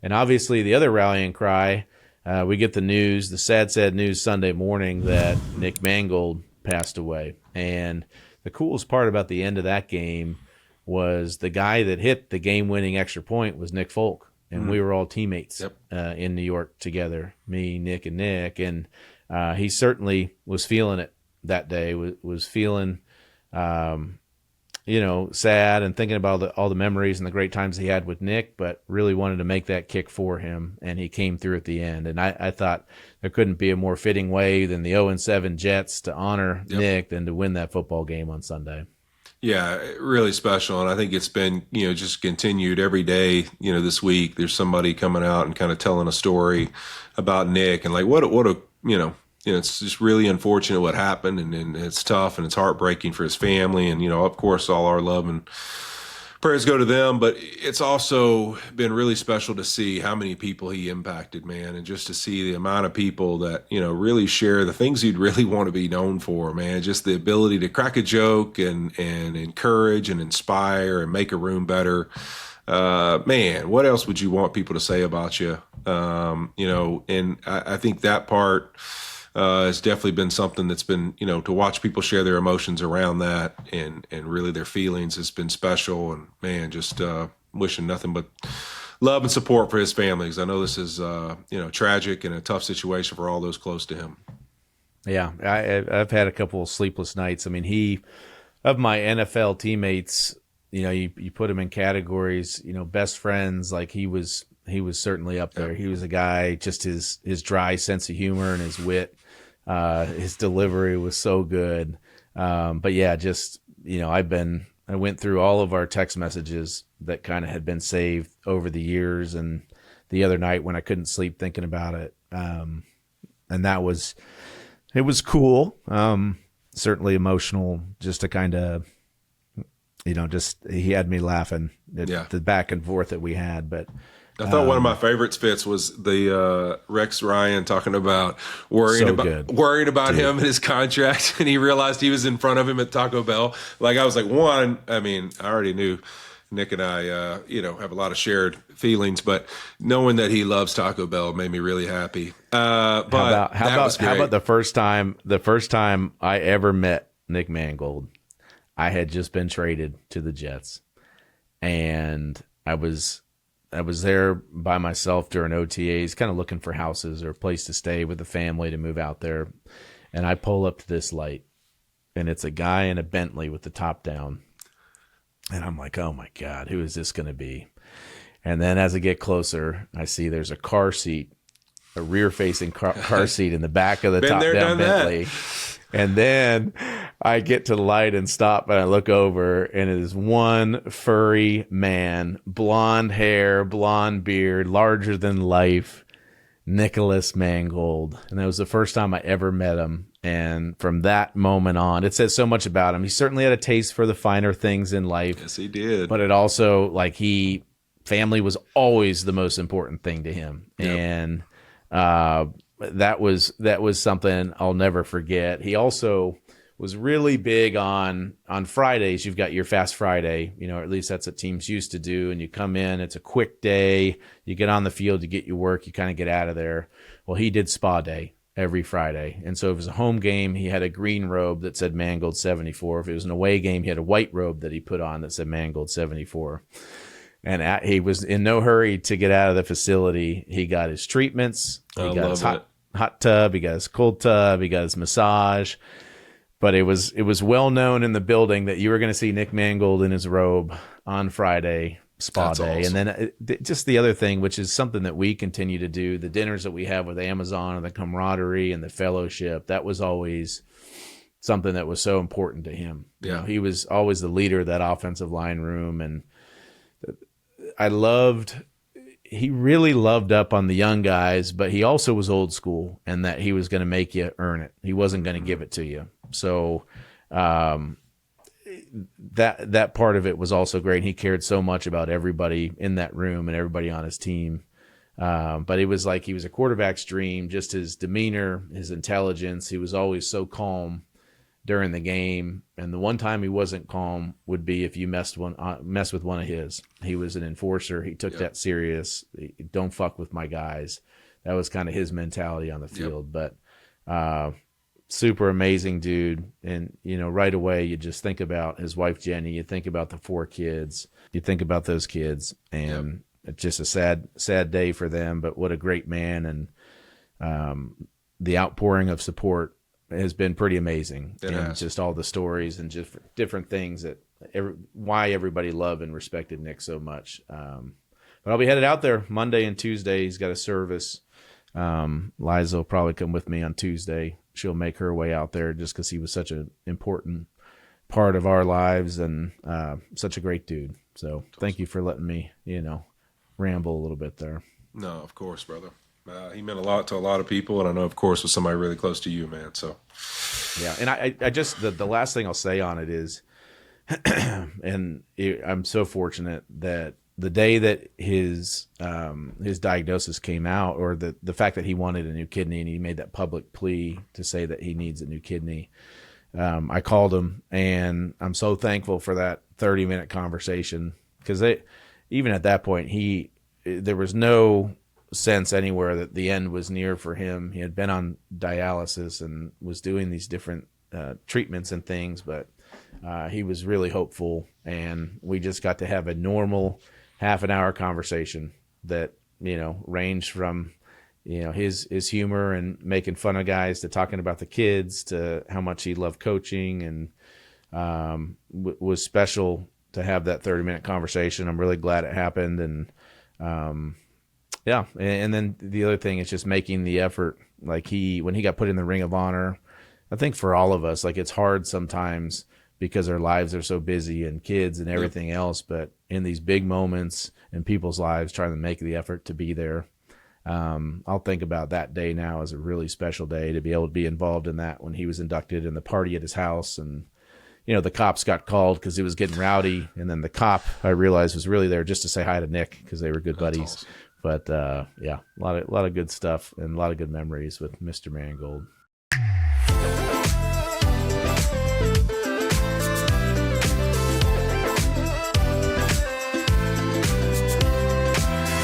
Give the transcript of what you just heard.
And obviously the other rallying cry, we get the news, the sad news Sunday morning that Nick Mangold passed away. And the coolest part about the end of that game was the guy that hit the game-winning extra point was Nick Folk. And we were all teammates in New York together, me, Nick, and Nick. And he certainly was feeling it that day, was feeling, sad and thinking about all the memories and the great times he had with Nick, but really wanted to make that kick for him. And he came through at the end. And I thought there couldn't be a more fitting way than the 0-7 Jets to honor Nick than to win that football game on Sunday. Yeah, really special. And I think it's been, just continued every day, this week. There's somebody coming out and kind of telling a story about Nick and like what a it's just really unfortunate what happened, and it's tough and it's heartbreaking for his family. And, of course, all our love and prayers go to them. But it's also been really special to see how many people he impacted, man, and just to see the amount of people that, really share the things you'd really want to be known for, man. Just the ability to crack a joke and encourage and inspire and make a room better. Man, what else would you want people to say about you? And I think that part has definitely been something that's been, to watch people share their emotions around that and really their feelings has been special. And man, just wishing nothing but love and support for his family, because I know this is, tragic and a tough situation for all those close to him. Yeah, I've had a couple of sleepless nights. I mean, of my NFL teammates, you put him in categories, best friends, like he was certainly up there. He was a guy, just his dry sense of humor and his wit, his delivery was so good. But yeah, just, I went through all of our text messages that kind of had been saved over the years. And the other night when I couldn't sleep thinking about it. And it was cool. Certainly emotional, just to kind of, he had me laughing at the back and forth that we had. But I thought one of my favorites, Fitz, was the Rex Ryan talking about worrying about him and his contract, and he realized he was in front of him at Taco Bell. Like, I was like, I already knew Nick and I, have a lot of shared feelings, but knowing that he loves Taco Bell made me really happy. How about the first time I ever met Nick Mangold? I had just been traded to the Jets, and I was there by myself during OTAs, kind of looking for houses or a place to stay with the family to move out there. And I pull up to this light, and it's a guy in a Bentley with the top down. And I'm like, oh my God, who is this going to be? And then as I get closer, I see there's a car seat, a rear-facing car seat in the back of the top-down Bentley. And then I get to the light and stop, and I look over, and it is one furry man, blonde hair, blonde beard, larger than life, Nicholas Mangold. And that was the first time I ever met him. And from that moment on, it says so much about him. He certainly had a taste for the finer things in life. Yes, he did. But it also, family was always the most important thing to him. Yep. And that was something I'll never forget. He also was really big on Fridays. You've got your Fast Friday, or at least that's what teams used to do. And you come in, it's a quick day. You get on the field, you get your work, you kind of get out of there. Well, he did spa day every Friday. And so if it was a home game, he had a green robe that said Mangold 74. If it was an away game, he had a white robe that he put on that said Mangold 74. And he was in no hurry to get out of the facility. He got his treatments. He got his hot tub. He got his cold tub. He got his massage. But it was well known in the building that you were going to see Nick Mangold in his robe on Friday, spa That's day. awesome. And then just the other thing, which is something that we continue to do, the dinners that we have with Amazon and the camaraderie and the fellowship, that was always something that was so important to him. Yeah. He was always the leader of that offensive line room. And he really loved up on the young guys, but he also was old school, and that he was going to make you earn it. He wasn't going to give it to you. So that part of it was also great. He cared so much about everybody in that room and everybody on his team. But it was like he was a quarterback's dream, just his demeanor, his intelligence. He was always so calm during the game. And the one time he wasn't calm would be if you mess with one of his. He was an enforcer. He took that serious. Don't fuck with my guys. That was kind of his mentality on the field. But super amazing dude. And, right away you just think about his wife, Jenny. You think about the 4 kids. You think about those kids. And it's just a sad day for them. But what a great man. And the outpouring of support has been pretty amazing. Just all the stories and just different things that why everybody loved and respected Nick so much. But I'll be headed out there Monday and Tuesday. He's got a service. Liza will probably come with me on Tuesday. She'll make her way out there just because he was such an important part of our lives and such a great dude. So thank you for letting me, ramble a little bit there. No, of course, brother. He meant a lot to a lot of people, and I know, of course, was somebody really close to you, man. So, yeah, and I just the last thing I'll say on it is, and I'm so fortunate that the day that his diagnosis came out, or the fact that he wanted a new kidney and he made that public plea to say that he needs a new kidney, I called him, and I'm so thankful for that 30-minute conversation because even at that point there was no sense anywhere that the end was near for him. He had been on dialysis and was doing these different treatments and things, but he was really hopeful, and we just got to have a normal half an hour conversation that ranged from his humor and making fun of guys to talking about the kids to how much he loved coaching, and was special to have that 30-minute conversation. I'm really glad it happened. And yeah. And then the other thing is just making the effort. Like when he got put in the Ring of Honor, I think for all of us, like it's hard sometimes because our lives are so busy and kids and everything else. But in these big moments in people's lives, trying to make the effort to be there. I'll think about that day now as a really special day to be able to be involved in that when he was inducted and the party at his house. And, the cops got called because it was getting rowdy. And then the cop, I realized, was really there just to say hi to Nick because they were good buddies. Awesome. But yeah, a lot of good stuff and a lot of good memories with Mr. Mangold.